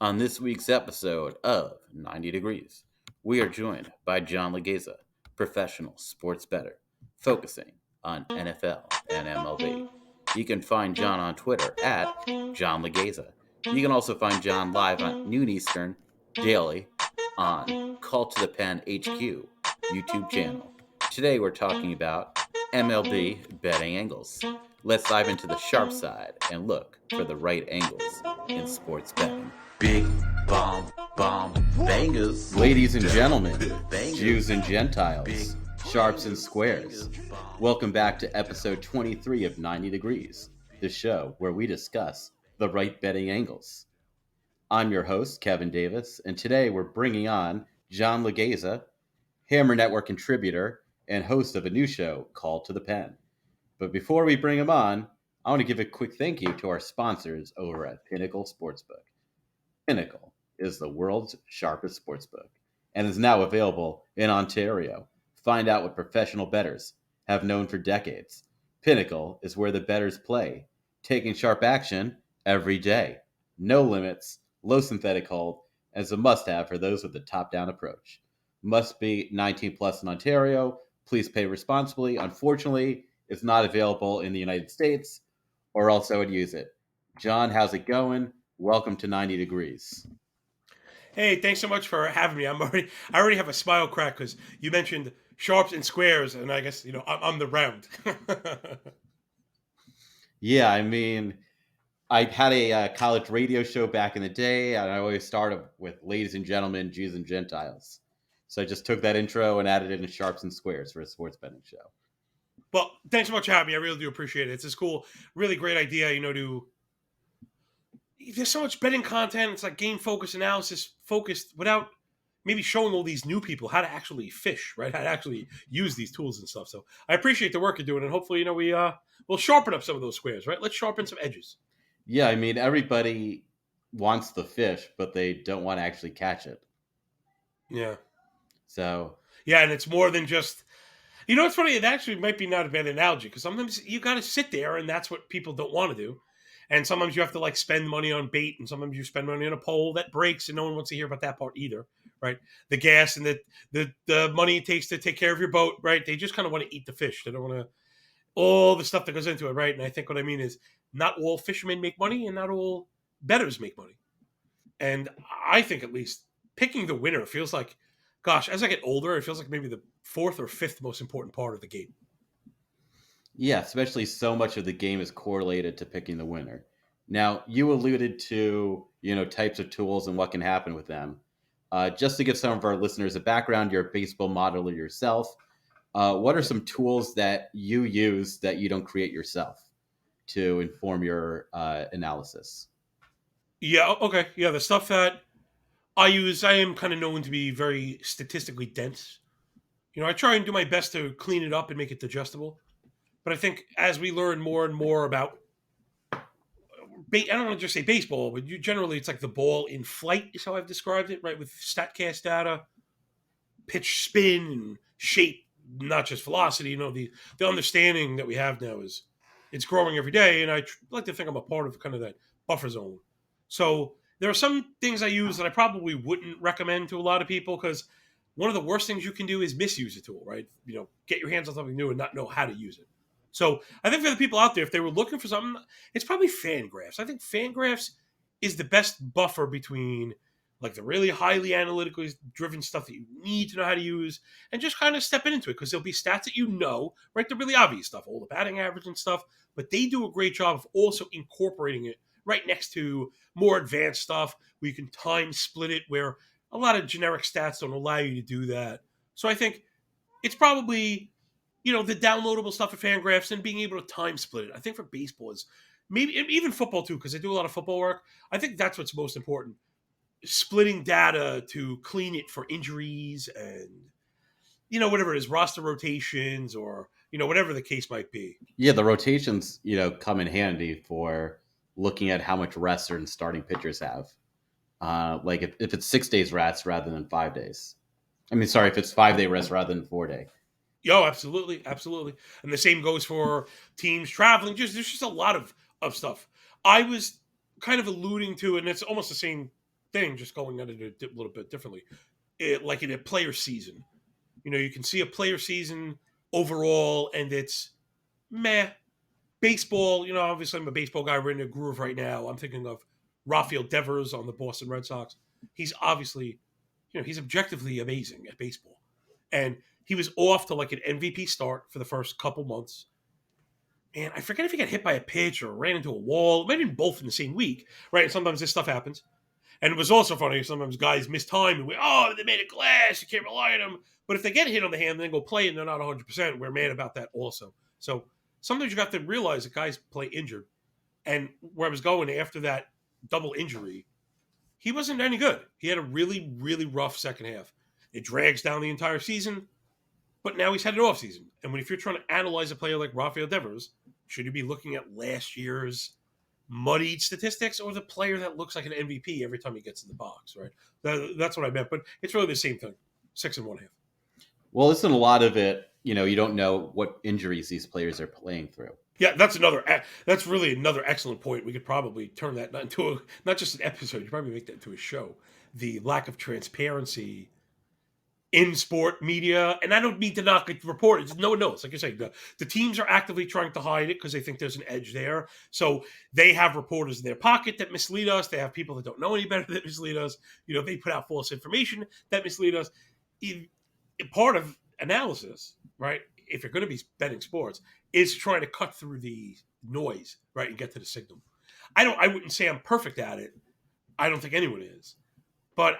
On this week's episode of 90 Degrees, we are joined by John Laghezza, professional sports bettor, focusing on NFL and MLB. You can find John on Twitter at John Laghezza. You can also find John live on noon Eastern daily on Call to the Pen HQ YouTube channel. Today we're talking about MLB betting angles. Let's dive into the sharp side and look for the right angles in sports betting. Big bomb bangers. Ladies and gentlemen, Jews and Gentiles, sharps and squares. Welcome back to episode 23 of 90 Degrees, the show where we discuss the right betting angles. I'm your host, Kevin Davis, and today we're bringing on John Laghezza, Hammer Network contributor and host of a new show called To the Pen. But before we bring him on, I want to give a quick thank you to our sponsors over at Pinnacle Sportsbook. Pinnacle is the world's sharpest sportsbook and is now available in Ontario. Find out what professional bettors have known for decades. Pinnacle is where the bettors play, taking sharp action every day. No limits, low synthetic hold, and is a must-have for those with the top-down approach. Must be 19 plus in Ontario. Please pay responsibly. Unfortunately, it's not available in the United States, or else I would use it. John, how's it going? Welcome to 90 Degrees. Hey, thanks so much for having me. I already have a smile crack because you mentioned sharps and squares, and I guess I'm the round. Yeah, I mean, I had a college radio show back in the day, and I always started with "Ladies and gentlemen, Jews and Gentiles." So I just took that intro and added it in sharps and squares for a sports betting show. Well, thanks so much for having me. I really do appreciate it. It's this cool, really great idea. There's so much betting content. It's like game focused analysis focused without maybe showing all these new people how to actually fish, right? How to actually use these tools and stuff. So I appreciate the work you're doing, and hopefully, we'll sharpen up some of those squares, right? Let's sharpen some edges. Yeah, I mean, everybody wants the fish, but they don't want to actually catch it. Yeah. So Yeah, and it's more than just. It's funny. It actually might be not a bad analogy because sometimes you got to sit there, and that's what people don't want to do. And sometimes you have to like spend money on bait, and sometimes you spend money on a pole that breaks, and no one wants to hear about that part either, right? The gas and the money it takes to take care of your boat, right? They just kind of want to eat the fish. They don't want to all the stuff that goes into it, right? And I think what I mean is not all fishermen make money, and not all bettors make money. And I think at least picking the winner feels like, gosh, as I get older, it feels like maybe the fourth or fifth most important part of the game. yeah, especially so much of the game is correlated to picking the winner. Now, you alluded to, types of tools and what can happen with them. Just to give some of our listeners a background, you're a baseball modeler yourself. What are some tools that you use that you don't create yourself to inform your analysis? Yeah, okay. Yeah, the stuff that I use, I am kind of known to be very statistically dense. I try and do my best to clean it up and make it digestible. But I think as we learn more and more about, I don't want to just say baseball, but generally it's like the ball in flight is how I've described it, right? With StatCast data, pitch spin and shape, not just velocity. The understanding that we have now is it's growing every day, and like to think I'm a part of kind of that buffer zone. So there are some things I use that I probably wouldn't recommend to a lot of people because one of the worst things you can do is misuse a tool, right? Get your hands on something new and not know how to use it. So I think for the people out there, if they were looking for something, it's probably Fangraphs. I think Fangraphs is the best buffer between like the really highly analytically driven stuff that you need to know how to use and just kind of stepping into it because there'll be stats that right? The really obvious stuff, all the batting average and stuff, but they do a great job of also incorporating it right next to more advanced stuff where you can time split it where a lot of generic stats don't allow you to do that. So I think it's probably the downloadable stuff at Fangraphs and being able to time split it. I think for baseball is maybe even football too, because I do a lot of football work. I think that's what's most important. Splitting data to clean it for injuries and whatever it is, roster rotations or whatever the case might be. Yeah, the rotations, come in handy for looking at how much rest certain starting pitchers have. Like if it's 6 days rest rather than 5 days. I mean, sorry, if it's 5 day rest rather than 4 day. Yo, absolutely, absolutely. And the same goes for teams traveling. There's just a lot of stuff. I was kind of alluding to, and it's almost the same thing, just going at it a little bit differently. Like in a player season, you can see a player season overall, and it's meh. Baseball, obviously I'm a baseball guy. We're in a groove right now. I'm thinking of Rafael Devers on the Boston Red Sox. He's obviously, he's objectively amazing at baseball. And he was off to like an MVP start for the first couple months. And I forget if he got hit by a pitch or ran into a wall. Maybe both in the same week, right? And sometimes this stuff happens. And it was also funny. Sometimes guys miss time and they made a glass. You can't rely on them. But if they get hit on the hand and then go play and they're not 100%, we're mad about that also. So sometimes you got to realize that guys play injured. And where I was going after that double injury, he wasn't any good. He had a really, really rough second half. It drags down the entire season, but now he's had an off season. And if you're trying to analyze a player like Rafael Devers, should you be looking at last year's muddied statistics or the player that looks like an MVP every time he gets in the box, right? That's what I meant, but it's really the same thing. 6 and 1/2. Well, isn't a lot of it, you don't know what injuries these players are playing through. Yeah, that's really another excellent point. We could probably turn that into not just an episode, you probably make that into a show. The lack of transparency in sport media, and I don't mean to knock it reporters. No one knows. Like you say, the teams are actively trying to hide it because they think there's an edge there. So they have reporters in their pocket that mislead us. They have people that don't know any better that mislead us. They put out false information that mislead us. Part of analysis, right, if you're going to be betting sports, is trying to cut through the noise, right, and get to the signal. I wouldn't say I'm perfect at it. I don't think anyone is. But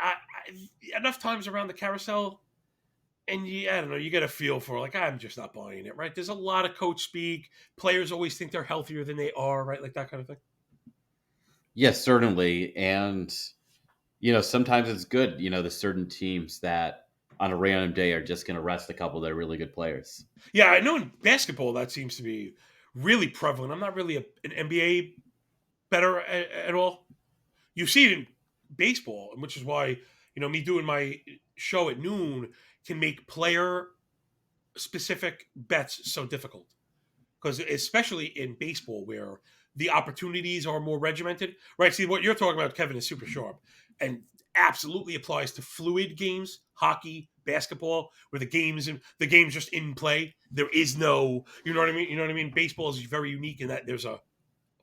enough times around the carousel, and I don't know, you get a feel for like, I'm just not buying it, right? There's a lot of coach speak. Players always think they're healthier than they are, right? Like that kind of thing. Yes, certainly. And, sometimes it's good, the certain teams that on a random day are just going to rest a couple of their really good players. Yeah, I know in basketball that seems to be really prevalent. I'm not really an NBA better at all. You see it in baseball, which is why, me doing my show at noon can make player specific bets so difficult. Because especially in baseball, where the opportunities are more regimented, right? See, what you're talking about, Kevin, is super sharp and absolutely applies to fluid games, hockey, basketball, where the game's just in play. There is no, you know what I mean? You know what I mean? Baseball is very unique in that there's a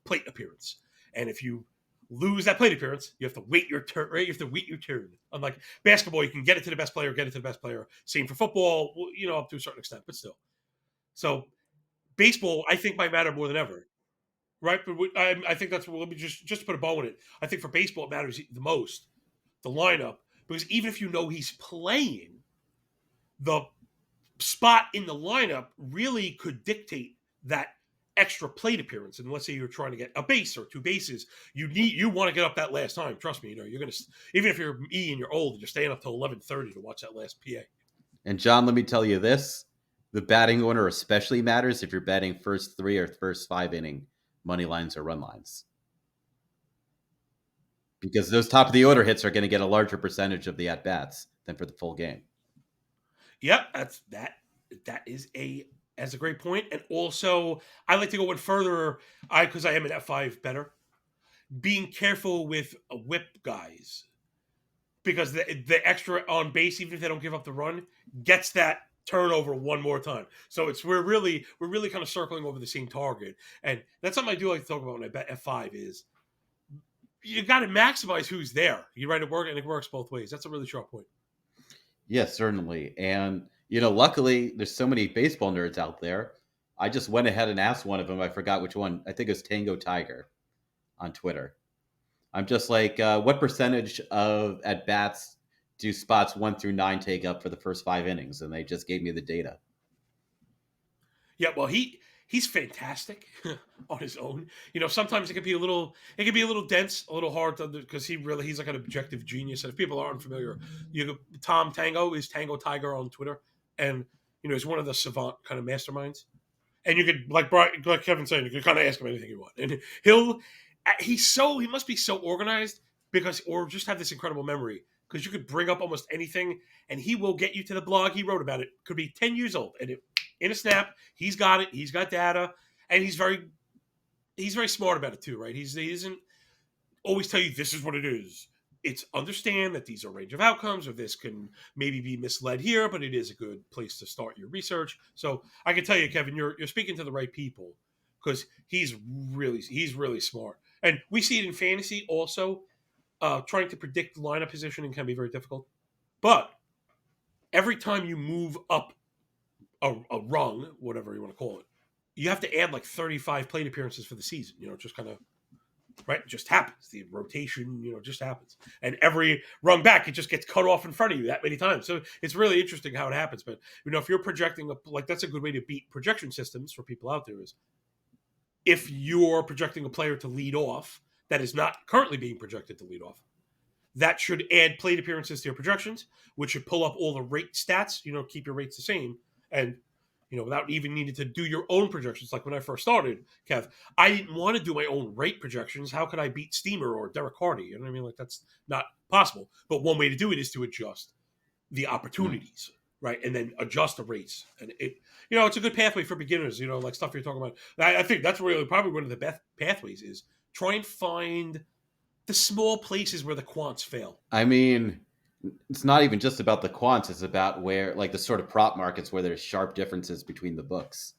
plate appearance. And if you lose that plate appearance, you have to wait your turn, right? You have to wait your turn. Unlike basketball, you can get it to the best player. Same for football, up to a certain extent, but still. So baseball, I think, might matter more than ever, right? But I think that's what, let me just put a bow in it. I think for baseball, it matters the most, the lineup, because even if he's playing, the spot in the lineup really could dictate that extra plate appearance. And let's say you're trying to get a base or 2 bases, you want to get up that last time. Trust me, you're gonna, even if you're me and you're old, you're staying up till 11:30 to watch that last PA. And John, let me tell you this: the batting order especially matters if you're betting first 3 or first 5 inning money lines or run lines, because those top of the order hits are going to get a larger percentage of the at bats than for the full game. Yep, that's a great point. And also, I like to go one further, because I am an F5 better, being careful with whip guys, because the extra on base, even if they don't give up the run, gets that turnover one more time. So we're really kind of circling over the same target. And that's something I do like to talk about when I bet F5 is you got to maximize who's there. You right, it works both ways. That's a really sharp point. Yes, certainly. And, luckily there's so many baseball nerds out there. I just went ahead and asked one of them. I forgot which one. I think it was Tango Tiger on Twitter. I'm just like, what percentage of at bats do spots 1 through 9 take up for the first 5 innings? And they just gave me the data. Yeah, well, he's fantastic on his own. Sometimes it can be a little dense, a little hard to, because he's like an objective genius. And if people aren't familiar, Tom Tango is Tango Tiger on Twitter, and he's one of the savant kind of masterminds. And you could, like Kevin said, you could kind of ask him anything you want, and he must be so organized or just have this incredible memory, because you could bring up almost anything and he will get you to the blog he wrote about it. Could be 10 years old, and in a snap, he's got it. He's got data, and he's very smart about it too, right? He doesn't always tell you this is what it is. it's understand that these are a range of outcomes, or this can maybe be misled here, but it is a good place to start your research. So I can tell you, Kevin, you're speaking to the right people because he's really smart, and we see it in fantasy also. Trying to predict lineup positioning can be very difficult, but every time you move up a rung, whatever you want to call it, you have to add like 35 plate appearances for the season. Just kind of right? It just happens. The rotation, just happens. And every rung back, it just gets cut off in front of you that many times. So it's really interesting how it happens. But if you're projecting like that's a good way to beat projection systems for people out there is if you're projecting a player to lead off that is not currently being projected to lead off, that should add plate appearances to your projections, which should pull up all the rate stats, keep your rates the same. And without even needing to do your own projections. Like when I first started, Kev, I didn't want to do my own rate projections. How could I beat Steamer or Derek Hardy? You know what I mean? Like that's not possible. But one way to do it is to adjust the opportunities, right? And then adjust the rates. And it's a good pathway for beginners, like stuff you're talking about. I think that's really probably one of the best pathways is try and find the small places where the quants fail. I mean, it's not even just about the quants. It's about where, like, the sort of prop markets where there's sharp differences between the books.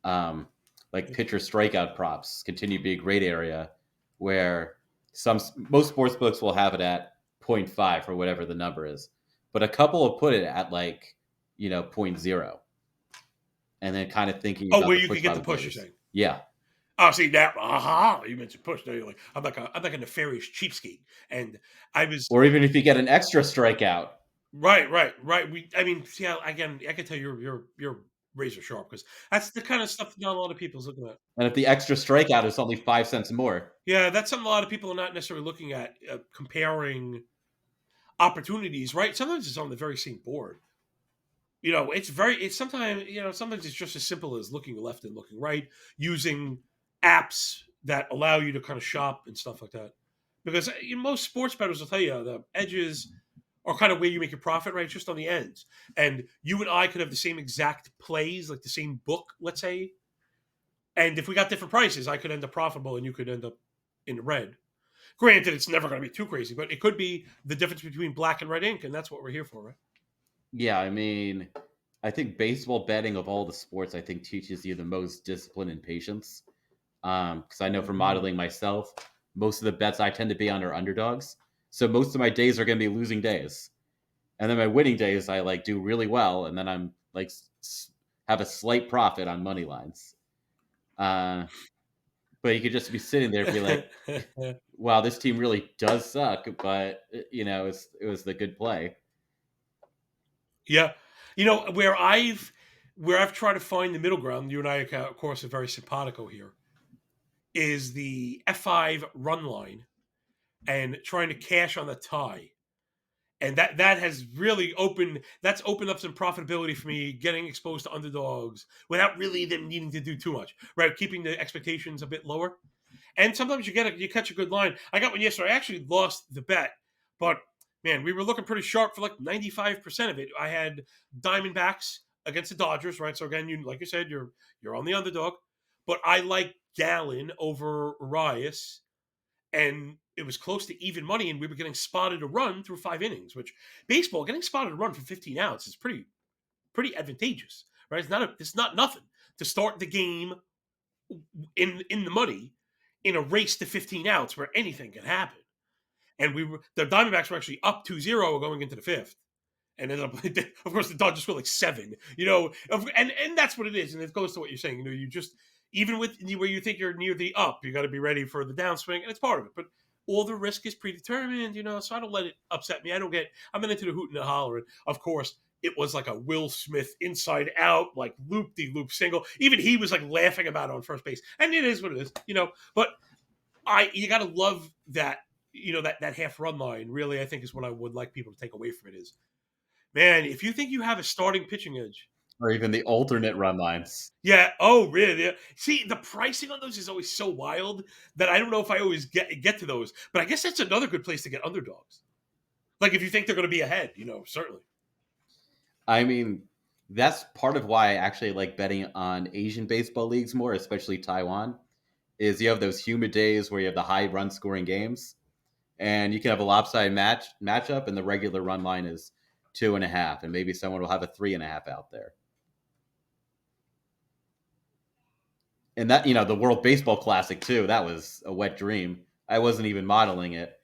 Like pitcher strikeout props continue to be a great area where most sports books will have it at 0.5 or whatever the number is, but a couple will put it at like 0.0, and then kind of thinking Oh, about where the you push could get by the the push, you're players. saying? Yeah. Oh, see that? You mentioned push. Now you're like, I'm like a nefarious cheapskate, and I was Or even if you get an extra strikeout. right. See, again, I can tell you're razor sharp because that's the kind of stuff not a lot of people's looking at. And if the extra strikeout is only 5 cents more. Yeah, that's something a lot of people are not necessarily looking at, comparing opportunities. Right? Sometimes it's on the very same board. Sometimes it's just as simple as looking left and looking right, using apps that allow you to kind of shop and stuff like that. Because most sports bettors will tell you the edges are kind of where you make your profit, right? It's just on the ends. And you and I could have the same exact plays, like the same book, let's say. And if we got different prices, I could end up profitable and you could end up in the red. Granted, it's never going to be too crazy, but it could be the difference between black and red ink, and that's what we're here for, right? Yeah, I mean, I think baseball betting of all the sports, I think teaches you the most discipline and patience. Because I know from Mm-hmm. modeling myself, most of the bets I tend to be on are underdogs. So most of my days are going to be losing days, and then my winning days I like do really well, and then I'm like have a slight profit on money lines. Uh, but you could just be sitting there and be like, "Wow, this team really does suck," but it was the good play. Yeah, where I've tried to find the middle ground. You and I, of course, are very simpatico here. Is the F5 run line and trying to cash on the tie, and that has really opened up some profitability for me, getting exposed to underdogs without really them needing to do too much. Right, keeping the expectations a bit lower. And sometimes you catch a good line. I got one yesterday. I actually lost the bet, but man, we were looking pretty sharp for like 95% of it. I had Diamondbacks against the Dodgers, right? So again, like you said, you're on the underdog, but I like Gallon over Arias, and it was close to even money, and we were getting spotted a run through 5 innings. Which baseball getting spotted a run for 15 outs is pretty advantageous, right? It's not nothing to start the game in the money in a race to 15 outs where anything can happen. And the Diamondbacks were actually up 2-0 going into the fifth. And ended up, of course, the Dodgers scored like 7. And that's what it is. And it goes to what you're saying. You just even with where you think you're near the up, you got to be ready for the downswing, and it's part of it. But all the risk is predetermined, so I don't let it upset me. I'm not into the hoot and the hollering. Of course, it was like a Will Smith inside out, like loop de loop single. Even he was like laughing about it on first base, and it is what it is. But you got to love that. That half run line. Really, I think is what I would like people to take away from it is, man, if you think you have a starting pitching edge, Or even the alternate run lines. yeah. Oh, really? Yeah. See, the pricing on those is always so wild that I don't know if I always get to those. But I guess that's another good place to get underdogs. Like if you think they're going to be ahead, certainly. I mean, that's part of why I actually like betting on Asian baseball leagues more, especially Taiwan. Is you have those humid days where you have the high run scoring games, and you can have a lopsided matchup, and the regular run line is 2.5, and maybe someone will have a 3.5 out there. And that, the World Baseball Classic too, that was a wet dream. I wasn't even modeling it,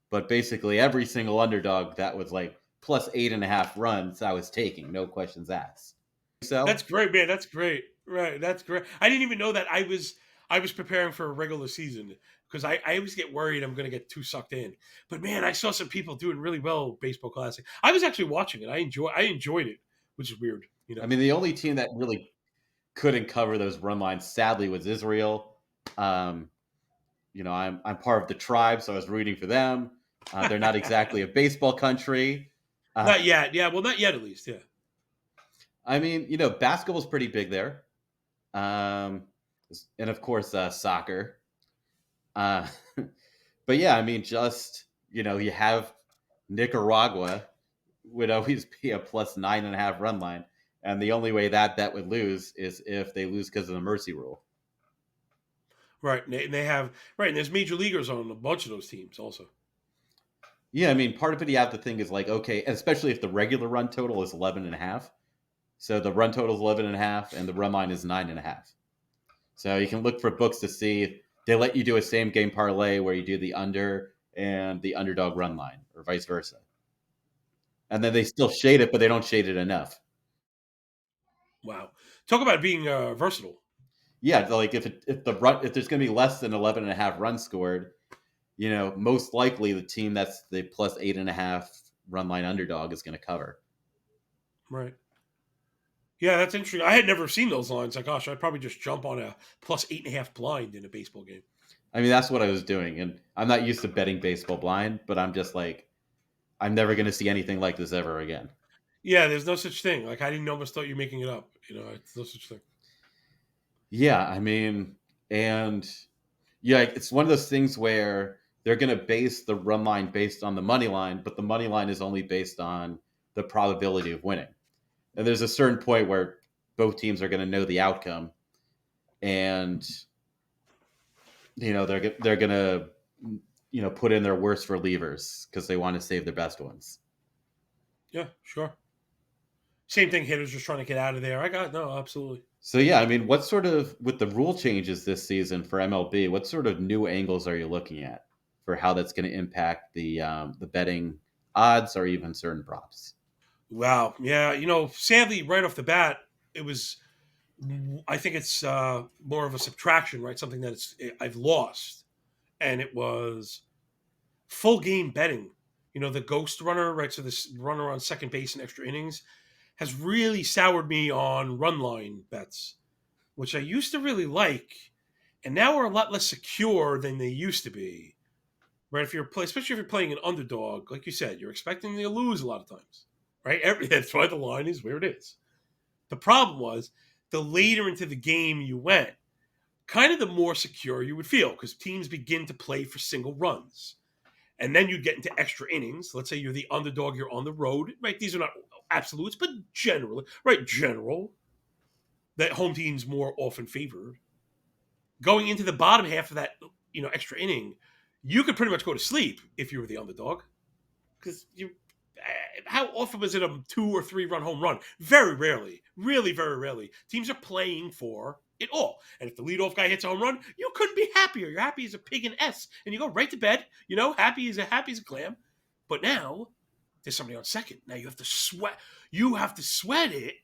but basically every single underdog that was like plus 8.5 runs, I was taking, no questions asked. That's So, great, man. That's great. Right. That's great. I didn't even know that I was preparing for a regular season because I always get worried I'm going to get too sucked in. But man, I saw some people doing really well baseball classic. I was actually watching it. I enjoyed it, which is weird, you I know. mean, the only team that really couldn't cover those run lines, sadly, was Israel. Um, I'm part of the tribe, so I was rooting for them. They're not exactly a baseball country. Uh, Not yet. Yeah, well not yet at least, yeah. I mean, basketball's pretty big there, um, and of course, soccer. Uh, but yeah, I mean, just you have Nicaragua would always be a plus 9.5 run line, and the only way that bet would lose is if they lose because of the mercy rule. Right. And they have right, and there's major leaguers on a bunch of those teams also. Yeah, I mean, part of it you have to think is like, okay, especially if the regular run total is 11.5. So the run total is 11.5, and the run line is 9.5. So you can look for books to see they let you do a same game parlay where you do the under and the underdog run line, or vice versa. And then they still shade it, but they don't shade it enough. Wow. Talk about being versatile. Yeah, like if there's going to be less than 11.5 runs scored, most likely the team that's the plus 8.5 run line underdog is going to cover. Right. Yeah, that's interesting. I had never seen those lines. Like, gosh, I'd probably just jump on a plus 8.5 blind in a baseball game. I mean, that's what I was doing, and I'm not used to betting baseball blind, but I'm just like, I'm never going to see anything like this ever again. Yeah, there's no such thing. Like, I didn't almost thought you making it up. It's no such thing. Yeah, I mean, and yeah, it's one of those things where they're going to base the run line based on the money line, but the money line is only based on the probability of winning. And there's a certain point where both teams are going to know the outcome, and they're going to put in their worst relievers because they want to save their best ones. Yeah, sure. Same thing. Hitters just trying to get out of there. I got no, absolutely. So yeah, I mean, what sort of with the rule changes this season for MLB? What sort of new angles are you looking at for how that's going to impact the betting odds or even certain props? Wow. Yeah. Sadly, right off the bat, it was. I think it's more of a subtraction, right? Something that I've lost, and it was full game betting. The ghost runner, right? So this runner on second base in extra innings has really soured me on run line bets, which I used to really like, and now are a lot less secure than they used to be. Right? Especially if you're playing an underdog, like you said, you're expecting to lose a lot of times. Right? That's why the line is where it is. The problem was the later into the game you went, kind of the more secure you would feel because teams begin to play for single runs. And then you get into extra innings. Let's say you're the underdog, you're on the road, right? These are not absolutes, but generally, right? General, that home team's more often favored. Going into the bottom half of that, extra inning, you could pretty much go to sleep if you were the underdog because how often was it a 2 or 3 run home run? Very rarely, really very rarely. Teams are playing for it all. And if the leadoff guy hits a home run, you couldn't be happier. You're happy as a pig in S, and you go right to bed. Happy as a clam. But now there's somebody on second. Now you have to sweat. You have to sweat it,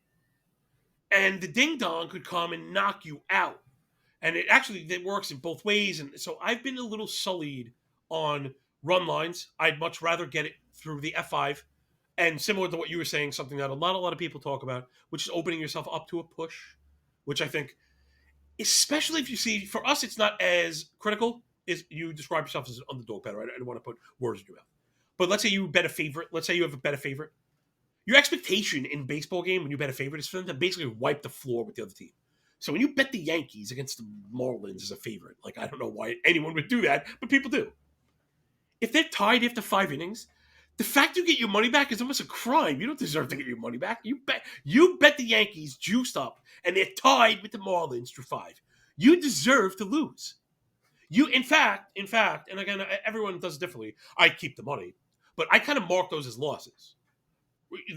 and the ding dong could come and knock you out. And it works in both ways. And so I've been a little sullied on run lines. I'd much rather get it through the F5. And similar to what you were saying, something that a lot of people talk about, which is opening yourself up to a push, which I think, especially if you see, for us, it's not as critical as you describe yourself as an underdog better. I don't want to put words in your mouth. But let's say you bet a favorite. Let's say you have a bet a favorite. Your expectation in baseball game when you bet a favorite is for them to basically wipe the floor with the other team. So when you bet the Yankees against the Marlins as a favorite, like I don't know why anyone would do that, but people do. If they're tied after 5 innings, the fact you get your money back is almost a crime. You don't deserve to get your money back. You bet the Yankees juiced up and they're tied with the Marlins through 5. You deserve to lose. In fact, and again, everyone does it differently. I keep the money, but I kind of mark those as losses.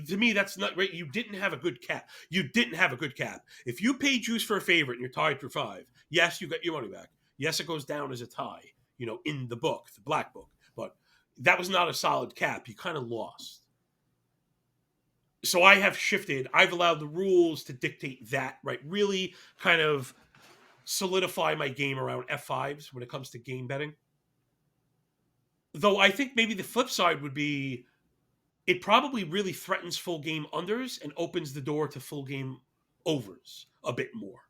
To me, that's not right. You didn't have a good cap. You didn't have a good cap. If you pay juice for a favorite and you're tied for five, yes, you get your money back. Yes, it goes down as a tie, in the book, the black book. But that was not a solid cap. You kind of lost. So I have shifted. I've allowed the rules to dictate that, right? Really kind of solidify my game around F5s when it comes to game betting. Though I think maybe the flip side would be it probably really threatens full game unders and opens the door to full game overs a bit more.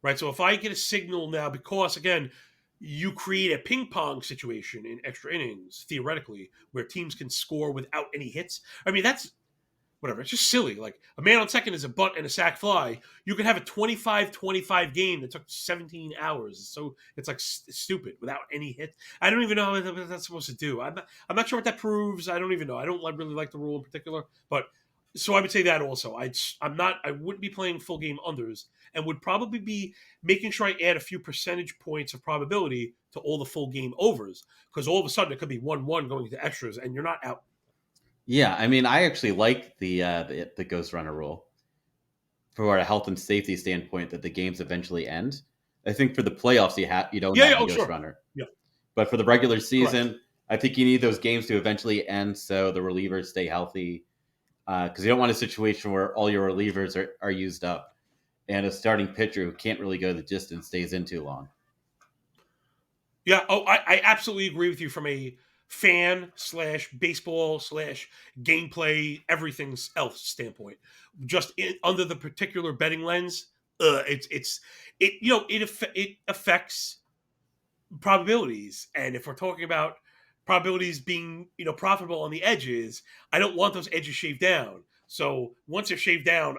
Right. So if I get a signal now, because again, you create a ping pong situation in extra innings, theoretically, where teams can score without any hits. I mean, that's whatever. It's just silly. Like a man on second is a bunt and a sac fly. You could have a 25-25 game that took 17 hours. So it's like stupid without any hit. I don't even know what that's supposed to do. I'm not sure what that proves. I don't even know. I don't really like the rule in particular. But so I would say that also. I wouldn't be playing full game unders and would probably be making sure I add a few percentage points of probability to all the full game overs. Because all of a sudden it could be 1-1 going to extras and you're not out. Yeah, I mean, I actually like the ghost runner rule for a health and safety standpoint that the games eventually end. I think for the playoffs you don't Yeah, have yeah, the oh, ghost sure. runner, Yeah, but for the regular correct. season, I think you need those games to eventually end so the relievers stay healthy because you don't want a situation where all your relievers are used up and a starting pitcher who can't really go the distance stays in too long. Yeah. Oh, I absolutely agree with you from a fan slash baseball slash gameplay everything else standpoint. Just under the particular betting lens, it affects probabilities. And if we're talking about probabilities being profitable on the edges, I don't want those edges shaved down. So once they're shaved down,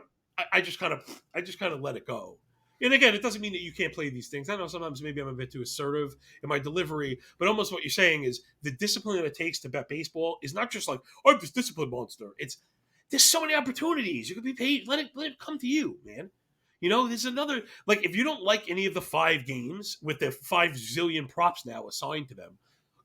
I just kind of let it go. And again, it doesn't mean that you can't play these things. I know sometimes maybe I'm a bit too assertive in my delivery, but almost what you're saying is the discipline that it takes to bet baseball is not just like, oh, I'm this discipline monster. It's there's so many opportunities. You could be paid. Let it come to you, man. There's another like if you don't like any of the five games with the 5 zillion props now assigned to them,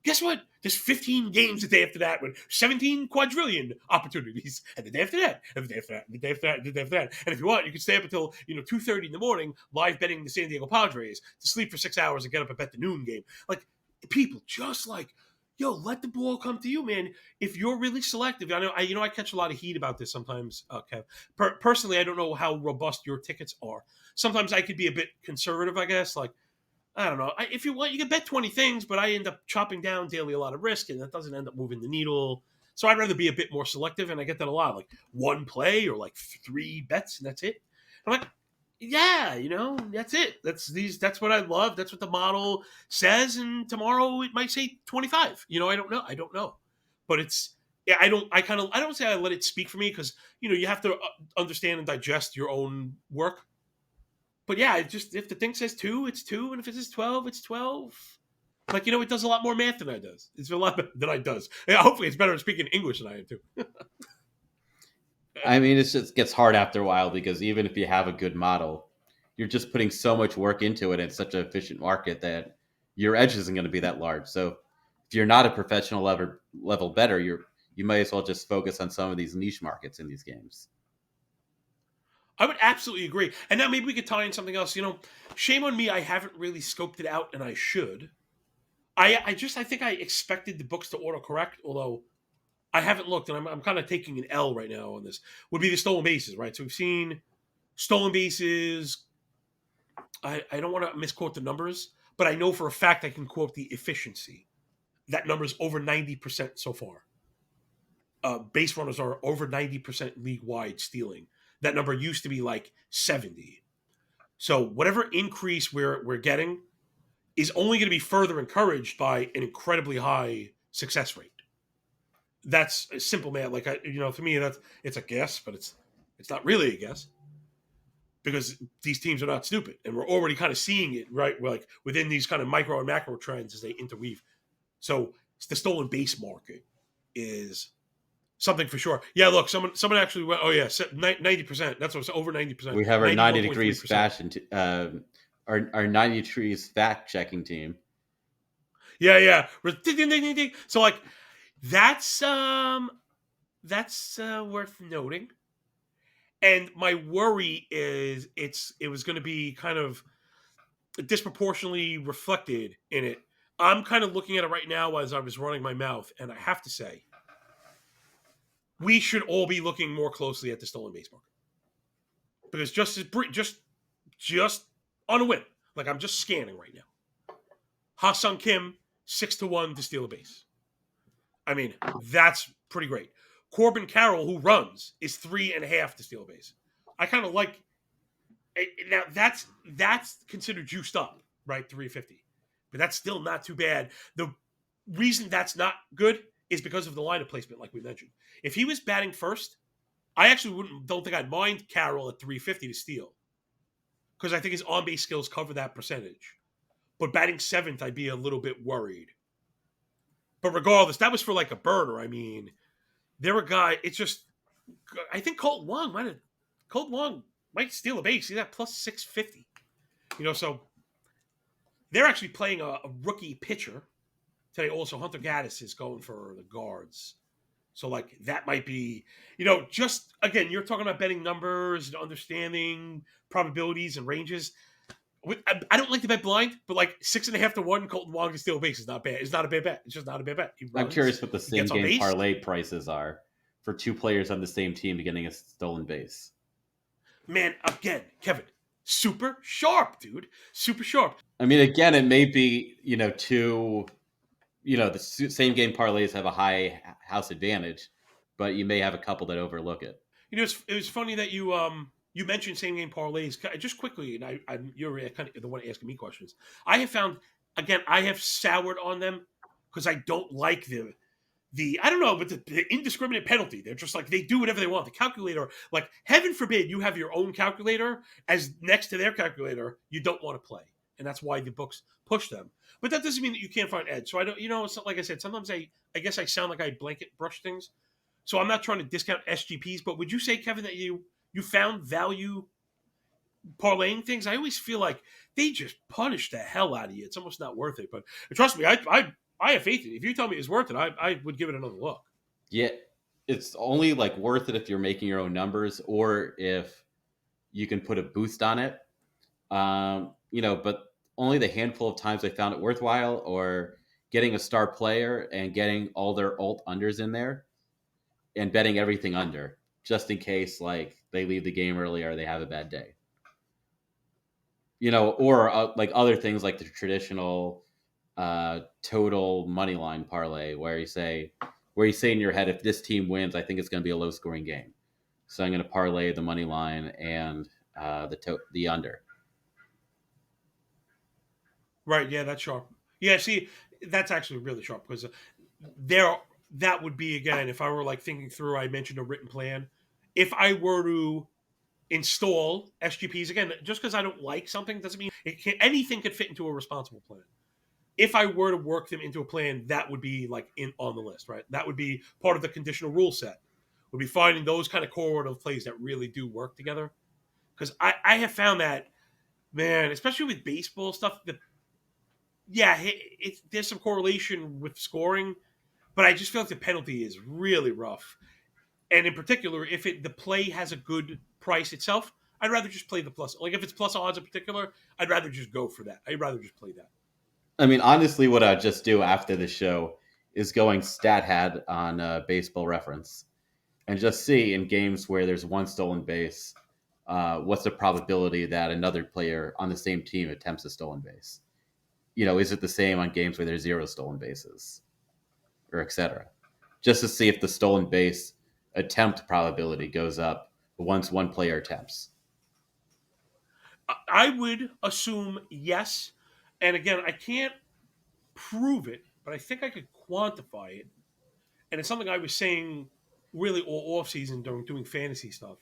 guess what? There's 15 games the day after that with 17 quadrillion opportunities, and the day after that, and the day after that, and the day after that, and the day after that. And if you want, you can stay up until 2:30 in the morning live betting the San Diego Padres to sleep for 6 hours and get up and bet the noon game. Like people just like. Yo, let the ball come to you, man. If you're really selective, I catch a lot of heat about this sometimes, Kev. Personally, I don't know how robust your tickets are. Sometimes I could be a bit conservative, I guess. Like, I don't know. If you want, you can bet 20 things, but I end up chopping down daily a lot of risk, and that doesn't end up moving the needle. So I'd rather be a bit more selective, and I get that a lot. Like one play or like 3 bets, and that's it. I'm like, yeah, that's it. That's what I love. That's what the model says, and tomorrow it might say 25. I don't know. I don't know. But it's yeah, I don't say I let it speak for me because you have to understand and digest your own work. But yeah, it just if the thing says 2, it's 2, and if it says 12, it's 12. Like it does a lot more math than I does. It's a lot better than I does. Yeah, hopefully, it's better at speaking English than I am too. I mean, it just gets hard after a while because even if you have a good model, you're just putting so much work into it in such an efficient market that your edge isn't going to be that large. So if you're not a professional level bettor, you might as well just focus on some of these niche markets in these games. I would absolutely agree. And now maybe we could tie in something else. Shame on me. I haven't really scoped it out, and I should. I think I expected the books to autocorrect, although I haven't looked, and I'm kind of taking an L right now on this. Would be the stolen bases, right? So we've seen stolen bases. I don't want to misquote the numbers, but I know for a fact I can quote the efficiency. That number is over 90% so far. Base runners are over 90% league wide stealing. That number used to be like 70. So whatever increase we're getting is only going to be further encouraged by an incredibly high success rate. That's a simple math. Like to me, it's a guess, but it's not really a guess because these teams are not stupid, and we're already kind of seeing it right. We're like within these kind of micro and macro trends as they interweave. So the stolen base market is something for sure. Yeah, look, someone actually went. Oh yeah, 90%. That's what's over 90%. We have our 90 degrees 91.3%. fashion, our 90 degrees fact checking team. Yeah. Ding, ding, ding, ding, ding. So like that's worth noting. And my worry is it was going to be kind of disproportionately reflected in it. I'm kind of looking at it right now as I was running my mouth, and I have to say, we should all be looking more closely at the stolen base market because just on a whim, like I'm just scanning right now. Ha-Sung Kim 6-1 to steal a base. I mean, that's pretty great. Corbin Carroll, who runs, is 3.5 to steal a base. I kind of like now. That's considered juiced up, right? 350, but that's still not too bad. The reason that's not good is because of the lineup placement, like we mentioned. If he was batting first, I actually don't think I'd mind Carroll at 350 to steal because I think his on base skills cover that percentage. But batting seventh, I'd be a little bit worried. But regardless, that was for like a burner. I mean, they're a guy. It's just, I think Colt Wong might steal a base. He's at plus 650. So they're actually playing a rookie pitcher today. Also, Hunter Gaddis is going for the guards. So like that might be, just again, you're talking about betting numbers and understanding probabilities and ranges. I don't like to bet blind, but like 6.5-1 Colton Wong to steal a base is not bad. It's not a bad bet. It's just not a bad bet. He I'm runs. curious what the He same gets on game base. parlay prices are for two players on the same team getting a stolen base. Man, again, Kevin, super sharp, dude. Super sharp. I mean, again, it may be two, the same game parlays have a high house advantage, but you may have a couple that overlook it. It was funny that you mentioned same game parlays just quickly, and you're kind of the one asking me questions. I have found again, I have soured on them because I don't like the I don't know, but the indiscriminate penalty. They're just like they do whatever they want. The calculator, like heaven forbid, you have your own calculator as next to their calculator. You don't want to play, and that's why the books push them. But that doesn't mean that you can't find edge. So I don't, it's not, like I said. Sometimes I guess I sound like I blanket brush things. So I'm not trying to discount SGPs, but would you say, Kevin, that you found value parlaying things? I always feel like they just punish the hell out of you. It's almost not worth it. But trust me, I have faith in it. If you tell me it's worth it, I would give it another look. Yeah, it's only like worth it if you're making your own numbers or if you can put a boost on it. But only the handful of times I found it worthwhile or getting a star player and getting all their alt unders in there and betting everything under just in case like they leave the game early or they have a bad day. Or like other things like the traditional total money line parlay where you say in your head, if this team wins, I think it's going to be a low scoring game. So I'm going to parlay the money line and the under. Right. Yeah, that's sharp. Yeah, see, that's actually really sharp because that would be, again, if I were like thinking through, I mentioned a written plan. If I were to install SGPs, again, just because I don't like something doesn't mean anything could fit into a responsible plan. If I were to work them into a plan, that would be like on the list, right? That would be part of the conditional rule set. Would be finding those kind of correlative plays that really do work together. Because I have found that, man, especially with baseball stuff, there's some correlation with scoring, but I just feel like the penalty is really rough. And in particular, if the play has a good price itself, I'd rather just play the plus. Like if it's plus odds in particular, I'd rather just go for that. I'd rather just play that. I mean, honestly, what I'd just do after the show is going StatHad on Baseball Reference and just see in games where there's one stolen base, what's the probability that another player on the same team attempts a stolen base? Is it the same on games where there's 0 stolen bases or etc. Just to see if the stolen base attempt probability goes up once one player attempts. I would assume yes. And again, I can't prove it, but I think I could quantify it. And it's something I was saying really all off season during doing fantasy stuff.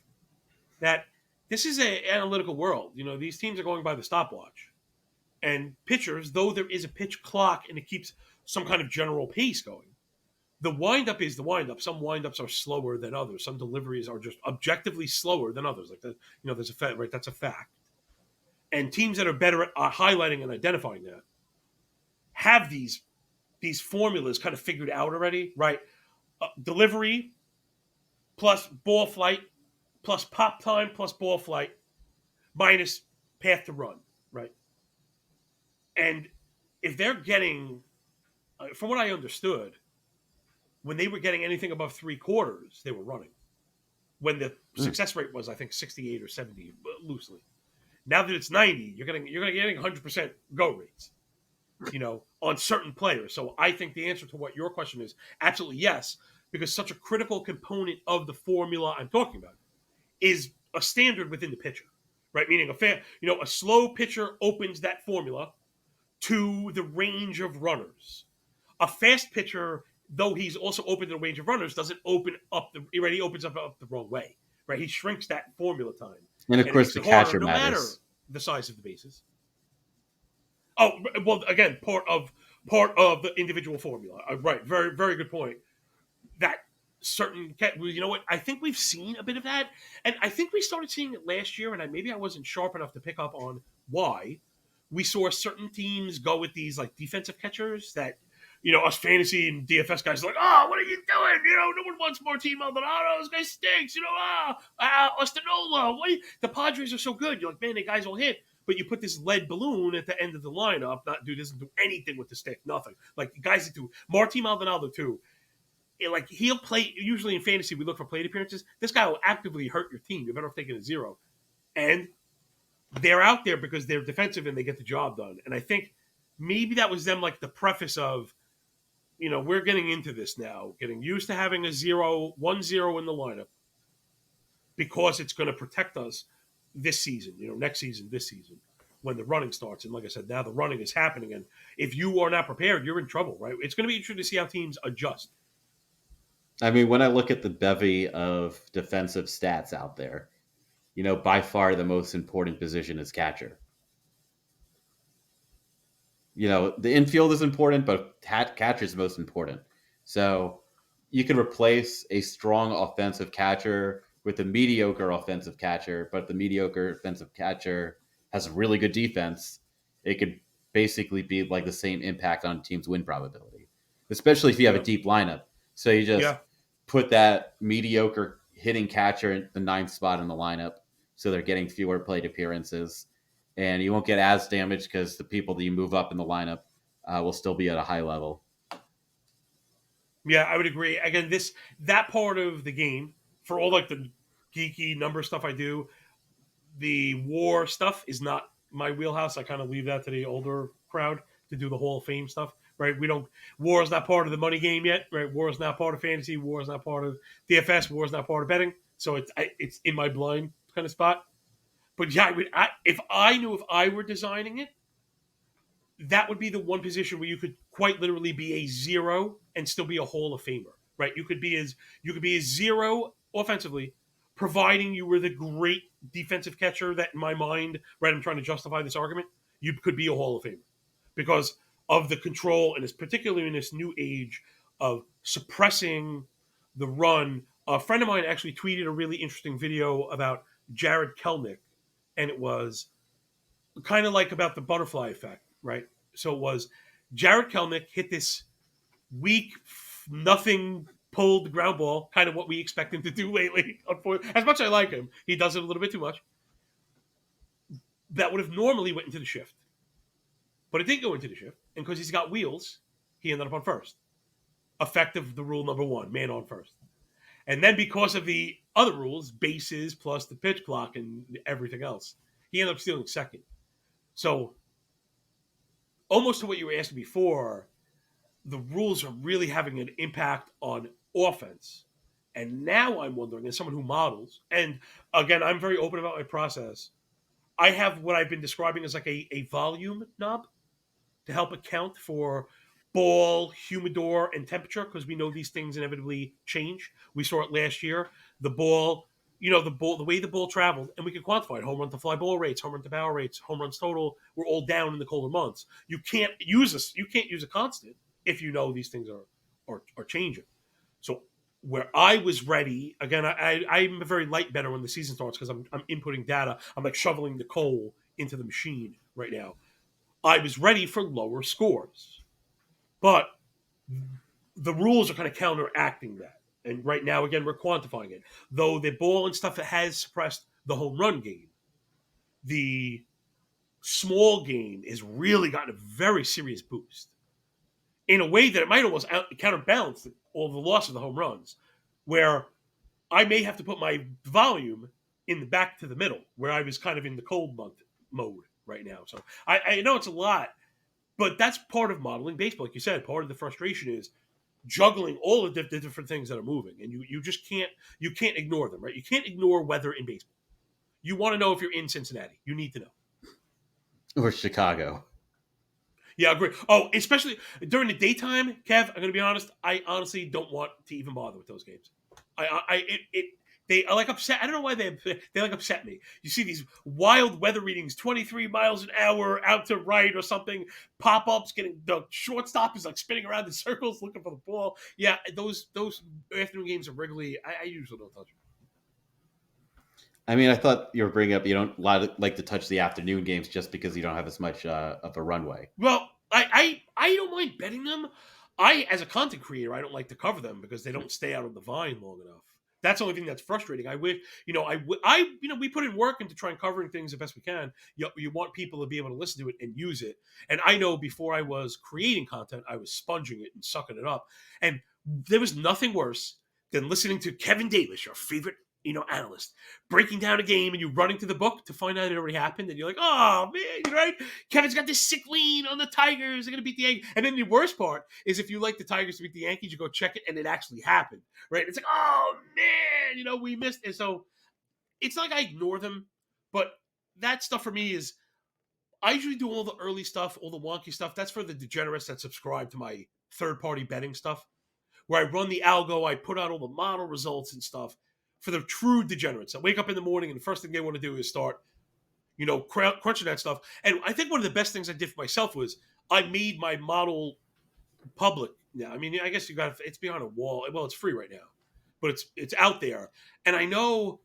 That this is an analytical world. These teams are going by the stopwatch. And pitchers, though there is a pitch clock and it keeps some kind of general pace going, the windup is the windup. Some windups are slower than others. Some deliveries are just objectively slower than others. Like that, there's a fact, right? That's a fact. And teams that are better at highlighting and identifying that have these these formulas kind of figured out already, right? Delivery plus ball flight plus pop time plus ball flight minus path to run, right? And if they're getting, from what I understood, when they were getting anything above 3/4, they were running. When the Mm. success rate was, I think, 68 or 70 loosely. Now that it's 90, you're getting 100% go rates, on certain players. So I think the answer to what your question is absolutely yes, because such a critical component of the formula I'm talking about is a standard within the pitcher, right? Meaning a slow pitcher opens that formula to the range of runners. A fast pitcher, though he's also open to the range of runners, doesn't open up he opens up the wrong way, right? He shrinks that formula time, And of and it course, makes the it harder, catcher no matter matters. the size of the bases. Oh, well, again, part of the individual formula, right? Very, very good point. That certain, you know what? I think we've seen a bit of that, and I think we started seeing it last year, and maybe I wasn't sharp enough to pick up on why we saw certain teams go with these like defensive catchers that. Us fantasy and DFS guys are like, oh, what are you doing? No one wants Martin Maldonado. This guy stinks. Ostanola. The Padres are so good. You're like, man, the guys will hit. But you put this lead balloon at the end of the lineup. Dude doesn't do anything with the stick. Nothing. Like guys that do. Martin Maldonado too. Like he'll play. Usually in fantasy, we look for plate appearances. This guy will actively hurt your team. You're better off taking a zero. And they're out there because they're defensive and they get the job done. And I think maybe that was them like the preface of, we're getting into this now, getting used to having a 1-0 in the lineup because it's going to protect us this season, next season, this season, when the running starts. And like I said, now the running is happening. And if you are not prepared, you're in trouble, right? It's going to be interesting to see how teams adjust. I mean, when I look at the bevy of defensive stats out there, by far the most important position is catcher. The infield is important, but catcher is most important. So you can replace a strong offensive catcher with a mediocre offensive catcher, but the mediocre offensive catcher has a really good defense. It could basically be like the same impact on a team's win probability, especially if you have a Yeah. deep lineup. So you just Yeah. put that mediocre hitting catcher in the ninth spot in the lineup, so they're getting fewer plate appearances, and you won't get as damaged because the people that you move up in the lineup will still be at a high level. Yeah, I would agree. Again, that part of the game, for all like the geeky number stuff I do, the war stuff is not my wheelhouse. I kind of leave that to the older crowd to do the Hall of Fame stuff, right? War is not part of the money game yet, right? War is not part of fantasy. War is not part of DFS. War is not part of betting. So it's in my blind kind of spot. But yeah, if I knew if I were designing it, that would be the one position where you could quite literally be a zero and still be a Hall of Famer, right? You could be a zero offensively, providing you were the great defensive catcher that, in my mind, right, I'm trying to justify this argument, you could be a Hall of Famer because of the control, and it's particularly in this new age of suppressing the run. A friend of mine actually tweeted a really interesting video about Jared Kelnick, and it was kind of like about the butterfly effect, right? So it was Jared Kelnick hit this weak, nothing pulled ground ball, kind of what we expect him to do lately. As much as I like him, he does it a little bit too much. That would have normally went into the shift, but it didn't go into the shift, and because he's got wheels, he ended up on first. Effective the rule number one, man on first. And then because of the other rules, bases plus the pitch clock and everything else, he ended up stealing second. So almost to what you were asking before, the rules are really having an impact on offense. And now I'm wondering, as someone who models, and again, I'm very open about my process, I have what I've been describing as like a volume knob to help account for ball, humidor, and temperature because we know these things inevitably change. We saw it last year. The ball, the way the ball traveled, and we can quantify it. Home run to fly ball rates, home run to power rates, home runs total were all down in the colder months. You can't use this. You can't use a constant if you know these things are changing. So where I was ready, again, I'm a very light better when the season starts because I'm inputting data. I'm like shoveling the coal into the machine right now. I was ready for lower scores. But the rules are kind of counteracting that. And right now, again, we're quantifying it. Though the ball and stuff that has suppressed the home run game, the small game has really gotten a very serious boost in a way that it might almost counterbalance all the loss of the home runs, where I may have to put my volume in the back to the middle, where I was kind of in the cold month mode right now. So I know it's a lot, but that's part of modeling baseball. Like you said, part of the frustration is juggling all of the different things that are moving, and you just can't ignore them, right? You can't ignore weather in baseball. You want to know if you're in Cincinnati. You need to know. Or Chicago. Yeah, I agree. Oh, especially during the daytime, Kev. I'm going to be honest. I honestly don't want to even bother with those games. They are like upset. I don't know why they like upset me. You see these wild weather readings, 23 miles an hour out to right or something. Pop ups, getting the shortstop is like spinning around in circles looking for the ball. Yeah, those afternoon games are regularly. I usually don't touch them. I mean, I thought you were bringing up you don't like to touch the afternoon games just because you don't have as much of a runway. Well, I don't mind betting them. I, as a content creator, I don't like to cover them because they don't stay out of the vine long enough. That's the only thing that's frustrating. I wish, we put in work into trying covering things the best we can. You want people to be able to listen to it and use it. And I know before I was creating content, I was sponging it and sucking it up. And there was nothing worse than listening to Kevin Davis, your favorite analyst, breaking down a game and you running to the book to find out it already happened, and you're like, oh man, right? Kevin's got this sick lean on the Tigers. They're gonna beat the Yankees. And then the worst part is if you like the Tigers to beat the Yankees, you go check it and it actually happened. Right? It's like, oh man, we missed it. So it's not like I ignore them, but that stuff for me is I usually do all the early stuff, all the wonky stuff. That's for the degenerates that subscribe to my third-party betting stuff, where I run the algo, I put out all the model results and stuff for the true degenerates. I wake up in the morning and the first thing they want to do is start, crunching that stuff. And I think one of the best things I did for myself was I made my model public now. I mean, I guess it's behind a wall. Well, it's free right now, but it's out there. And I know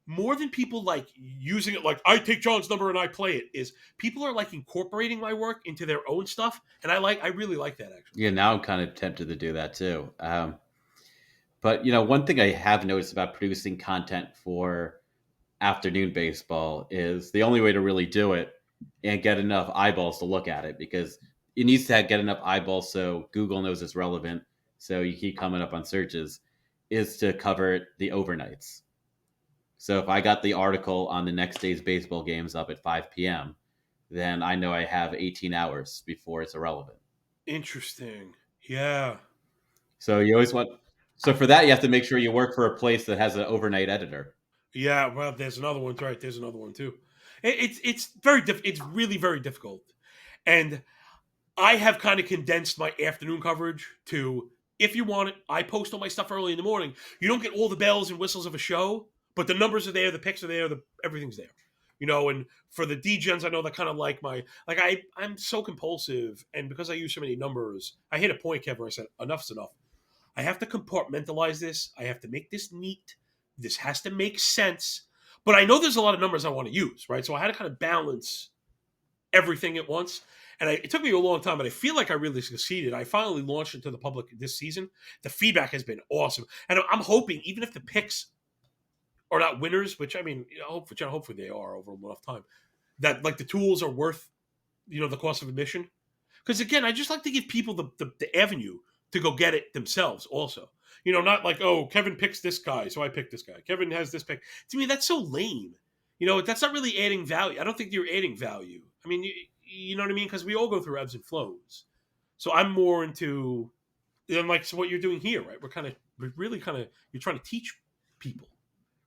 more than people like using it like I take John's number and I play it is people are like incorporating my work into their own stuff. And I really like that actually. Yeah, now I'm kind of tempted to do that too. But one thing I have noticed about producing content for afternoon baseball is the only way to really do it and get enough eyeballs to look at it, because it needs to get enough eyeballs so Google knows it's relevant, so you keep coming up on searches, is to cover the overnights. So if I got the article on the next day's baseball games up at 5 p.m., then I know I have 18 hours before it's irrelevant. Interesting. Yeah. So you always want. So for that, you have to make sure you work for a place that has an overnight editor. Yeah. Well, there's another one. Right. There's another one too. It's very it's really very difficult, and I have kind of condensed my afternoon coverage to, if you want it, I post all my stuff early in the morning. You don't get all the bells and whistles of a show, but the numbers are there, the picks are there, everything's there. And for the degens, I know that kind of like I'm so compulsive, and because I use so many numbers, I hit a point, Kevin, where I said, enough's enough. I have to compartmentalize this. I have to make this neat. This has to make sense. But I know there's a lot of numbers I want to use, right? So I had to kind of balance everything at once. And it took me a long time, but I feel like I really succeeded. I finally launched it to the public this season. The feedback has been awesome. And I'm hoping, even if the picks are not winners, which I mean, hopefully they are over enough time, that like the tools are worth, the cost of admission. Because again, I just like to give people the avenue to go get it themselves also. Not like, oh, Kevin picks this guy, so I pick this guy. Kevin has this pick. To me, that's so lame. That's not really adding value. I don't think you're adding value. I mean, you know what I mean? Because we all go through ebbs and flows. So I'm more into, so what you're doing here, right? We're really you're trying to teach people,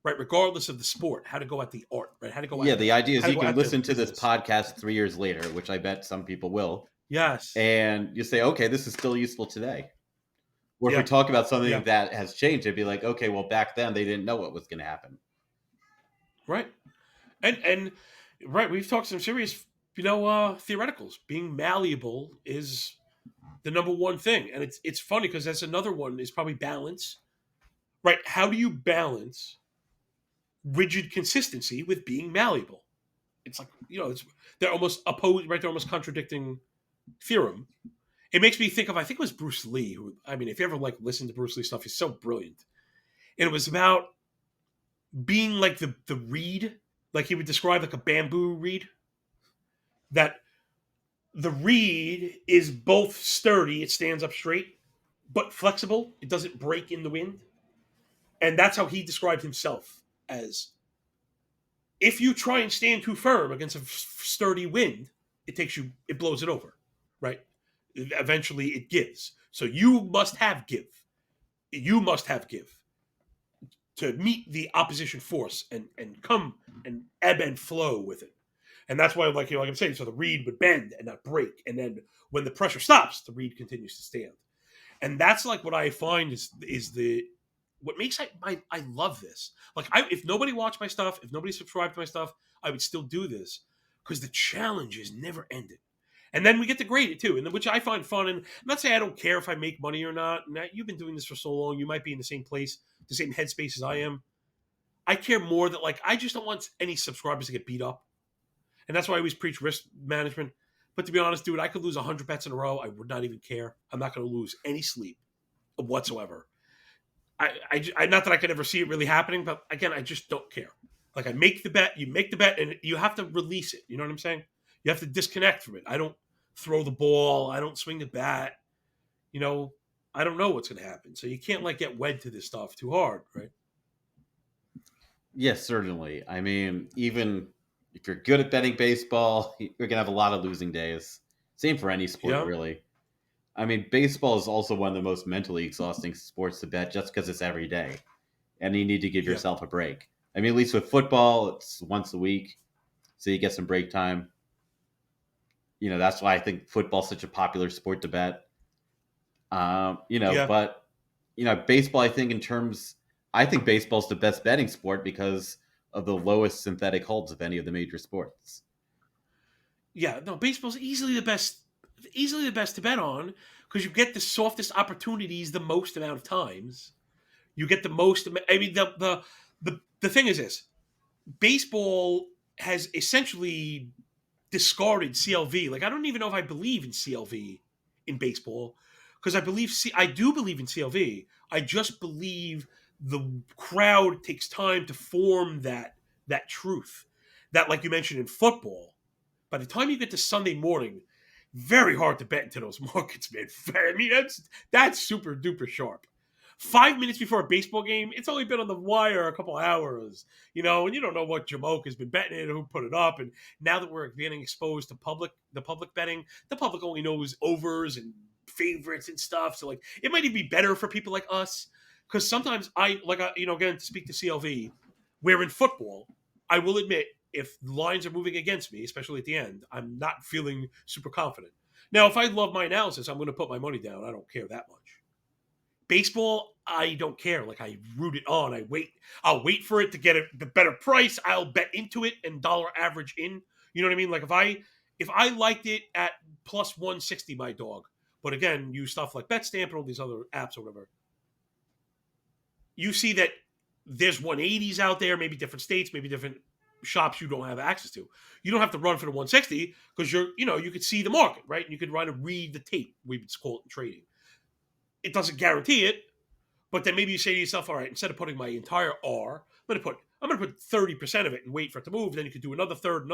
right? Regardless of the sport, how to go at the art, right? How to go. Yeah, the idea is you go can at listen the to this business. podcast 3 years later, which I bet some people will. Yes. And you say, okay, this is still useful today. Or if Yeah. we talk about something Yeah. that has changed, it'd be like, okay, well, back then they didn't know what was going to happen. Right. And right, we've talked some serious, theoreticals. Being malleable is the number one thing. And it's funny because that's another one is probably balance. Right? How do you balance rigid consistency with being malleable? It's like, they're almost opposed, right? They're almost contradicting theorem. It makes me think of, I think it was Bruce Lee, who, I mean, if you ever like listen to Bruce Lee stuff, he's so brilliant. And it was about being like the reed, like he would describe like a bamboo reed, that the reed is both sturdy, it stands up straight, but flexible, it doesn't break in the wind. And that's how he described himself as, if you try and stand too firm against a sturdy wind, it blows it over, right? Eventually it gives. So you must have give. You must have give to meet the opposition force and come and ebb and flow with it. And that's why, like, like I'm saying, so the reed would bend and not break. And then when the pressure stops, the reed continues to stand. And that's like what I find is the what makes I love this. Like, if nobody watched my stuff, if nobody subscribed to my stuff, I would still do this because the challenge is never ended. And then we get to grade it too, and which I find fun. And I'm not saying I don't care if I make money or not. And you've been doing this for so long, you might be in the same place, the same headspace as I am. I care more that, like, I just don't want any subscribers to get beat up, and that's why I always preach risk management. But to be honest, dude, I could lose 100 bets in a row. I would not even care. I'm not going to lose any sleep whatsoever. I not that I could ever see it really happening, but again, I just don't care. Like, I make the bet, you make the bet, and you have to release it. You know what I'm saying? You have to disconnect from it. I don't throw the ball. I don't swing the bat. You know, I don't know what's going to happen. So you can't, like, get wed to this stuff too hard, right? Yes, certainly. I mean, even if you're good at betting baseball, you're going to have a lot of losing days. Same for any sport, Yeah. really. I mean, baseball is also one of the most mentally exhausting sports to bet just because it's every day. And you need to give Yeah. yourself a break. I mean, at least with football, it's once a week. So you get some break time. You know, that's why I think football's such a popular sport to bet. Yeah. But, baseball, I think baseball's the best betting sport because of the lowest synthetic holds of any of the major sports. Yeah. No, baseball's easily the best to bet on because you get the softest opportunities the most amount of times. You get the most. I mean, the thing is this: baseball has essentially discarded CLV. Like, I don't even know if I believe in CLV in baseball because I do believe in CLV. I just believe the crowd takes time to form that truth. That, like you mentioned in football, by the time you get to Sunday morning, very hard to bet into those markets, man. I mean, that's super duper sharp. 5 minutes before a baseball game, it's only been on the wire a couple hours, and you don't know what Jamoke has been betting it, who put it up. And now that we're getting exposed to the public betting, the public only knows overs and favorites and stuff. So, like, it might even be better for people like us because sometimes again, to speak to CLV, where in football, I will admit, if the lines are moving against me, especially at the end, I'm not feeling super confident. Now, if I love my analysis, I'm going to put my money down. I don't care that much. Baseball, I don't care. Like, I root it on. I'll wait for it to get the better price. I'll bet into it and dollar average in. You know what I mean? Like, if I liked it at plus 160, my dog. But again, use stuff like BetStamp and all these other apps or whatever. You see that there's 180s out there, maybe different states, maybe different shops you don't have access to. You don't have to run for the 160 because you could see the market, right? And you could read the tape. We would call it in trading. It doesn't guarantee it, but then maybe you say to yourself, all right, instead of putting my entire R, I'm going to put 30% of it and wait for it to move. Then you could do another third,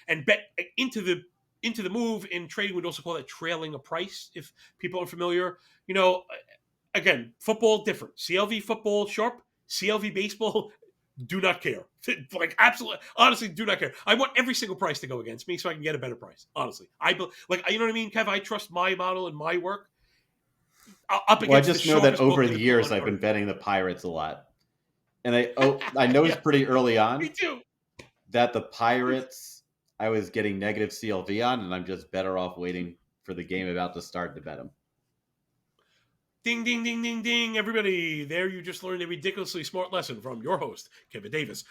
and bet into the move. In trading, we'd also call that trailing a price if people are familiar. Again, football different. CLV football sharp. CLV baseball, do not care. Like, absolutely, honestly, do not care. I want every single price to go against me so I can get a better price. Honestly, you know what I mean, Kev? I trust my model and my work up against. Well, I just know that over the years on I've been earth. betting the Pirates a lot, and I noticed Yeah, pretty early me on too. that the Pirates I was getting negative CLV on, and I'm just better off waiting for the game about to start to bet them. Ding, ding, ding, ding, ding. Everybody, there you just learned a ridiculously smart lesson from your host, Kevin Davis.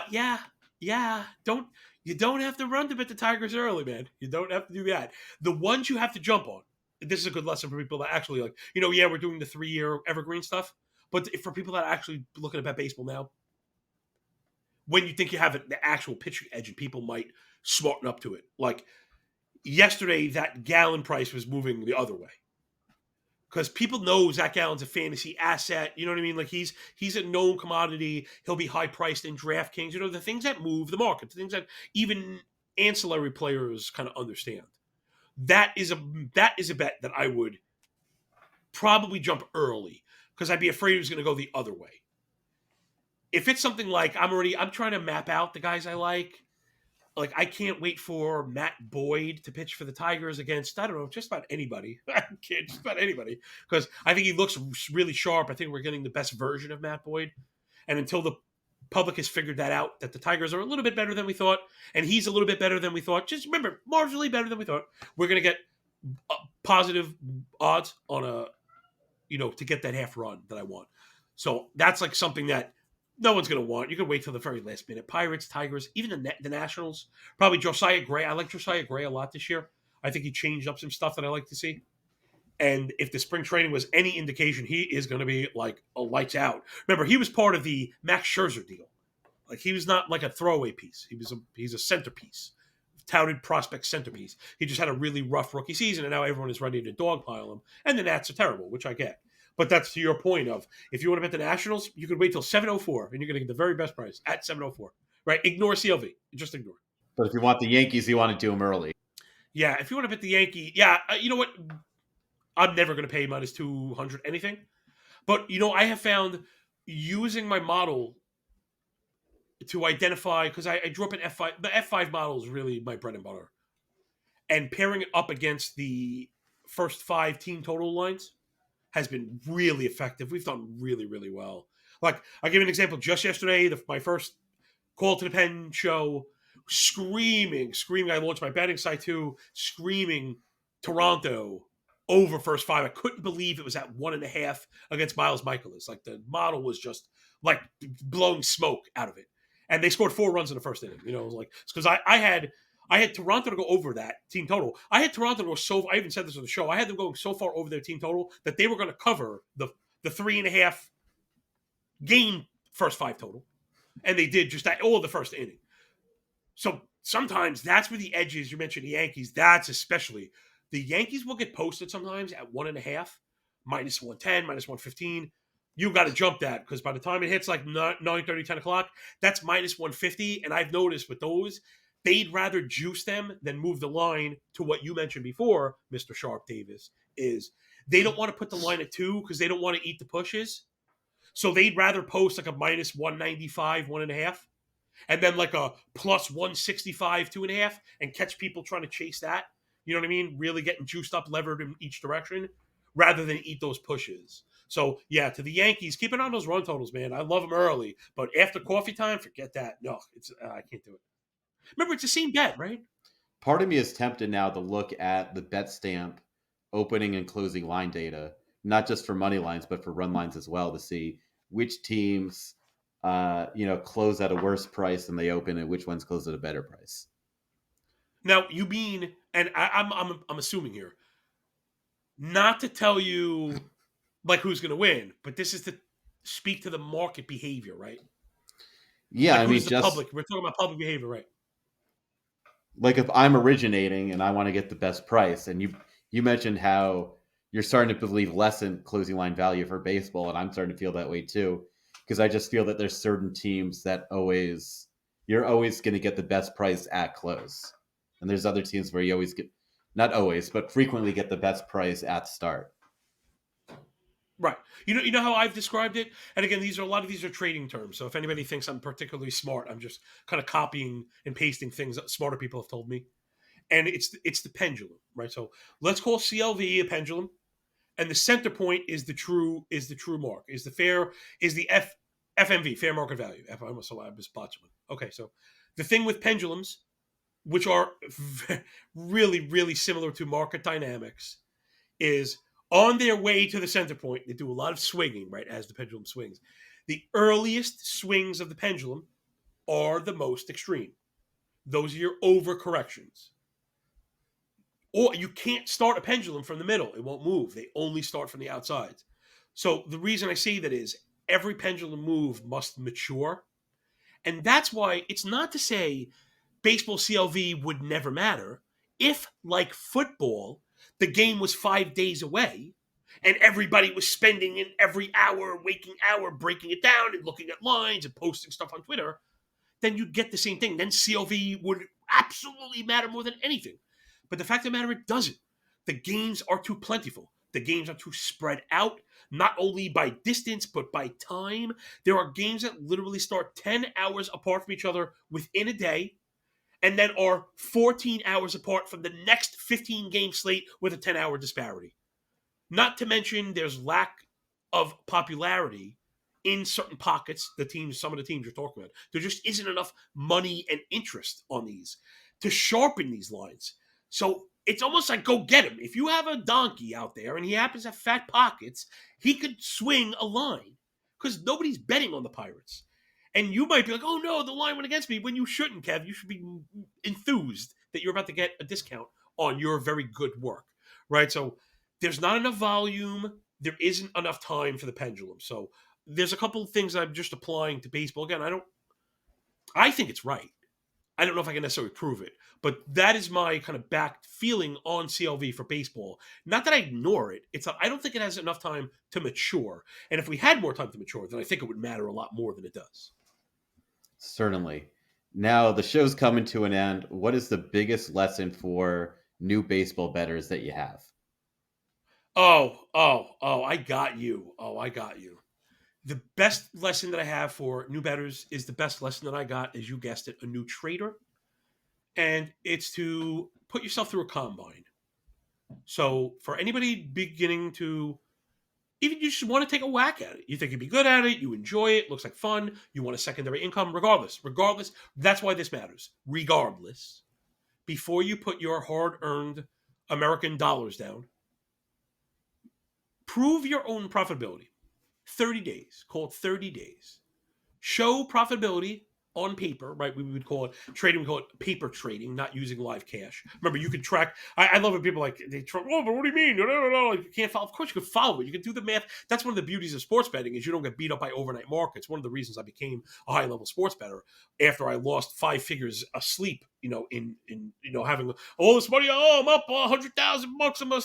Yeah. You don't have to run to bet the Tigers early, man. You don't have to do that. The ones you have to jump on, this is a good lesson for people that actually, like, we're doing the 3-year evergreen stuff, but for people that are actually looking to bet baseball now, when you think you have the actual pitching edge and people might smarten up to it, like, yesterday that Gallen price was moving the other way. Because people know Zach Gallen's a fantasy asset. You know what I mean? Like he's a known commodity. He'll be high priced in DraftKings. You know, the things that move the market, the things that even ancillary players kind of understand. That is a bet that I would probably jump early because I'd be afraid it was going to go the other way. If it's something like I'm trying to map out the guys I like I can't wait for Matt Boyd to pitch for the Tigers against, I don't know, just about anybody. Just about anybody. Because I think he looks really sharp. I think we're getting the best version of Matt Boyd. And until the public has figured that out, that the Tigers are a little bit better than we thought, and he's a little bit better than we thought, just remember, marginally better than we thought, we're going to get positive odds on to get that half run that I want. So that's like something that no one's going to want. You can wait till the very last minute. Pirates, Tigers, even the Nationals. Probably Josiah Gray. I like Josiah Gray a lot this year. I think he changed up some stuff that I like to see. And if the spring training was any indication, he is going to be like a lights out. Remember, he was part of the Max Scherzer deal. Like he was not like a throwaway piece. He's a centerpiece, touted prospect centerpiece. He just had a really rough rookie season, and now everyone is ready to dogpile him. And the Nats are terrible, which I get. But that's to your point of if you want to bet the Nationals, you could wait till 7:04 and you're going to get the very best price at 7:04. Right? Ignore CLV. Just ignore it. But if you want the Yankees, you want to do them early. Yeah, if you want to bet the Yankee, you know what? I'm never going to pay minus 200 anything. But, I have found using my model to identify, because I drew up an F5. The F5 model is really my bread and butter. And pairing it up against the first 5 team total lines has been really effective. We've done really, really well. Like, I'll give you an example. Just yesterday, my first call to the pen show, screaming. I launched my betting site too, screaming Toronto over first 5. I couldn't believe it was at 1.5 against Miles Michaelis. Like, the model was just, like, blowing smoke out of it. And they scored 4 runs in the first inning. Because I had Toronto to go over that team total. I had Toronto to go I even said this on the show. I had them going so far over their team total that they were going to cover the 3.5 game first 5 total. And they did just that all of the first inning. So sometimes that's where the edge is. You mentioned the Yankees. That's especially. The Yankees will get posted sometimes at 1.5, minus 110, minus 115. You got to jump that because by the time it hits like 9:30, 10 o'clock, that's minus 150. And I've noticed with those, they'd rather juice them than move the line to what you mentioned before, Mr. Sharp Davis, is they don't want to put the line at 2 because they don't want to eat the pushes. So they'd rather post like a minus 195, 1.5, and then like a plus 165, 2.5, and catch people trying to chase that. You know what I mean? Really getting juiced up, levered in each direction, rather than eat those pushes. So, yeah, to the Yankees, keep an eye on those run totals, man. I love them early. But after coffee time, forget that. No, I can't do it. Remember, it's the same bet, right? Part of me is tempted now to look at the bet stamp opening and closing line data, not just for money lines, but for run lines as well, to see which teams, close at a worse price than they open and which ones close at a better price. Now, you mean, and I'm assuming here, not to tell you like who's going to win, but this is to speak to the market behavior, right? Yeah, like who's the public? We're talking about public behavior, right? Like if I'm originating and I want to get the best price, and you mentioned how you're starting to believe less in closing line value for baseball, and I'm starting to feel that way too, because I just feel that there's certain teams that you're always going to get the best price at close, and there's other teams where you always get, not always, but frequently get the best price at start. Right. You know how I've described it? And again, a lot of these are trading terms. So if anybody thinks I'm particularly smart, I'm just kind of copying and pasting things that smarter people have told me. And it's the pendulum, right? So let's call CLV a pendulum, and the center point is the true mark. Is the FMV, fair market value. I almost botched one. Okay, so the thing with pendulums, which are really, really similar to market dynamics, is on their way to the center point, they do a lot of swinging, right, as the pendulum swings. The earliest swings of the pendulum are the most extreme. Those are your overcorrections. Or you can't start a pendulum from the middle. It won't move. They only start from the outsides. So the reason I say that is every pendulum move must mature. And that's why it's not to say baseball CLV would never matter. If, like football, the game was 5 days away and everybody was spending in every hour, waking hour, breaking it down and looking at lines and posting stuff on Twitter, then you'd get the same thing. Then CLV would absolutely matter more than anything. But the fact of the matter, it doesn't. The games are too plentiful. The games are too spread out, not only by distance, but by time. There are games that literally start 10 hours apart from each other within a day, and then are 14 hours apart from the next 15 game slate with a 10-hour disparity. Not to mention there's lack of popularity in certain pockets, some of the teams you're talking about. There just isn't enough money and interest on these to sharpen these lines. So it's almost like go get him. If you have a donkey out there and he happens to have fat pockets, he could swing a line because nobody's betting on the Pirates. And you might be like, oh no, the line went against me, when you shouldn't, Kev. You should be enthused that you're about to get a discount on your very good work, right? So there's not enough volume. There isn't enough time for the pendulum. So there's a couple of things I'm just applying to baseball. Again, I think it's right. I don't know if I can necessarily prove it, but that is my kind of back feeling on CLV for baseball. Not that I ignore it. I don't think it has enough time to mature. And if we had more time to mature, then I think it would matter a lot more than it does. Certainly. Now the show's coming to an end. What is the biggest lesson for new baseball bettors that you have? I got you. I got you. The best lesson that I have for new bettors is the best lesson that I got, as you guessed it, a new trader. And it's to put yourself through a combine. So for anybody beginning to, even you just want to take a whack at it. You think you'd be good at it. You enjoy it. Looks like fun. You want a secondary income. Regardless. That's why this matters. Regardless, before you put your hard-earned American dollars down, prove your own profitability. 30 days. Call it 30 days. Show profitability on paper, right? We would call it trading. We call it paper trading, not using live cash. Remember, you can track. I love when people they track. Oh, but what do you mean? No. You can't follow. Of course, you can follow it. You can do the math. That's one of the beauties of sports betting is you don't get beat up by overnight markets. One of the reasons I became a high level sports bettor after I lost 5 figures asleep. In having all this money. Oh, I'm up $100,000. I'm a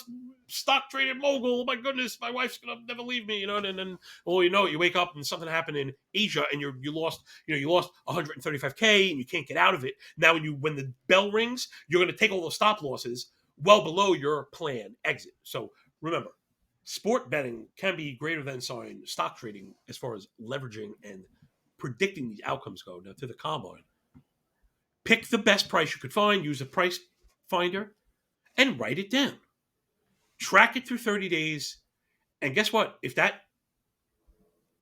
stock traded mogul. Oh my goodness, my wife's gonna never leave me. And then you wake up and something happened in Asia and you lost 135K and you can't get out of it. Now when the bell rings, you're going to take all those stop losses well below your planned exit. So remember, sport betting can be greater than stock trading as far as leveraging and predicting these outcomes go. Now to the combine, pick the best price you could find, use a price finder, and write it down. Track it through 30 days, and guess what? If that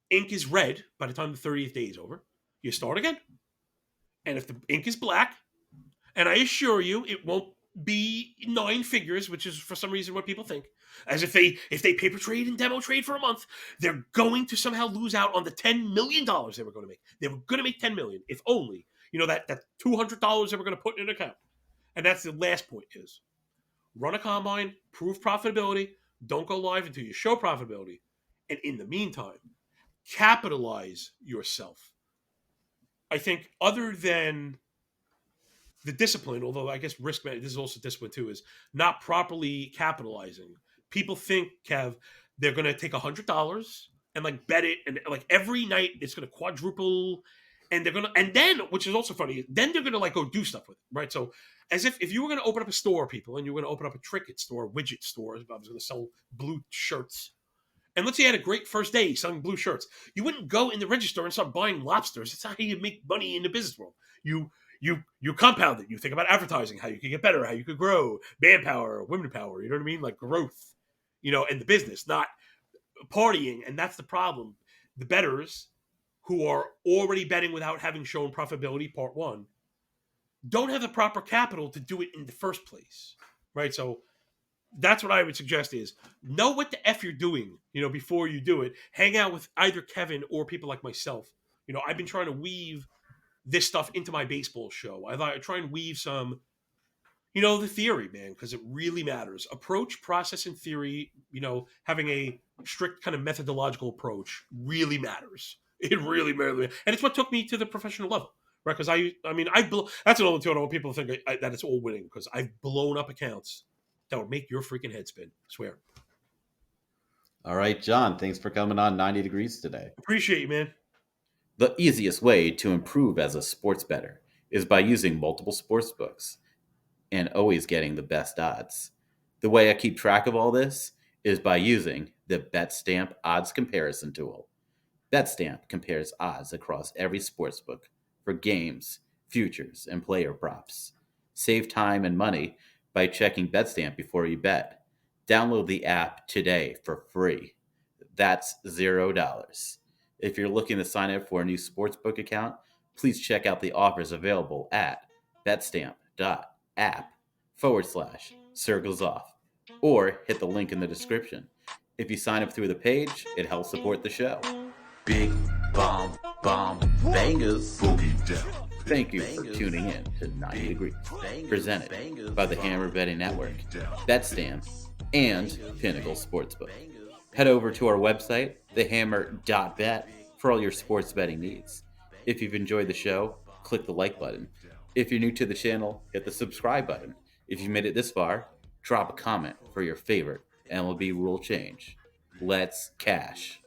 ink is red by the time the 30th day is over, you start again. And if the ink is black, and I assure you it won't be 9 figures, which is for some reason what people think, as if they paper trade and demo trade for a month, they're going to somehow lose out on the $10 million they were going to make. They were going to make $10 million if only, that $200 they were going to put in an account. And that's the last point is run a combine, prove profitability, don't go live until you show profitability. And in the meantime, capitalize yourself. I think other than the discipline, although I guess risk management, this is also discipline too, is not properly capitalizing. People think, Kev, they're going to take $100 and bet it, and every night it's going to quadruple, and then, which is also funny, then they're going to go do stuff with it, right? So as if you were going to open up a store, people, and you were going to open up a trinket store, a widget store, I was going to sell blue shirts. And let's say you had a great first day selling blue shirts. You wouldn't go in the register and start buying lobsters. It's not how you make money in the business world. You compound it. You think about advertising, how you could get better, how you could grow, manpower, women power, you know what I mean? Growth, in the business, not partying. And that's the problem. The bettors who are already betting without having shown profitability, part one, don't have the proper capital to do it in the first place, right? So that's what I would suggest is know what the F you're doing, before you do it. Hang out with either Kevin or people like myself. I've been trying to weave this stuff into my baseball show. I try and weave some, the theory, man, because it really matters. Approach, process, and theory, having a strict kind of methodological approach really matters. It really matters. And it's what took me to the professional level, right? Because I mean, that's another thing. I don't want people to think that it's all winning because I've blown up accounts that would make your freaking head spin. I swear. All right, John, thanks for coming on 90 Degrees today. Appreciate you, man. The easiest way to improve as a sports bettor is by using multiple sports books and always getting the best odds. The way I keep track of all this is by using the BetStamp odds comparison tool. BetStamp compares odds across every sportsbook for games, futures, and player props. Save time and money by checking BetStamp before you bet. Download the app today for free. That's $0. If you're looking to sign up for a new sportsbook account, please check out the offers available at betstamp.app/circles off or hit the link in the description. If you sign up through the page, it helps support the show. Big bomb bangers. Thank you for tuning in to 90 Degrees, presented by the Hammer Betting Network, BetStamp, and Pinnacle Sportsbook. Head over to our website, thehammer.bet, for all your sports betting needs. If you've enjoyed the show, click the like button. If you're new to the channel, hit the subscribe button. If you made it this far, drop a comment for your favorite MLB rule change. Let's cash.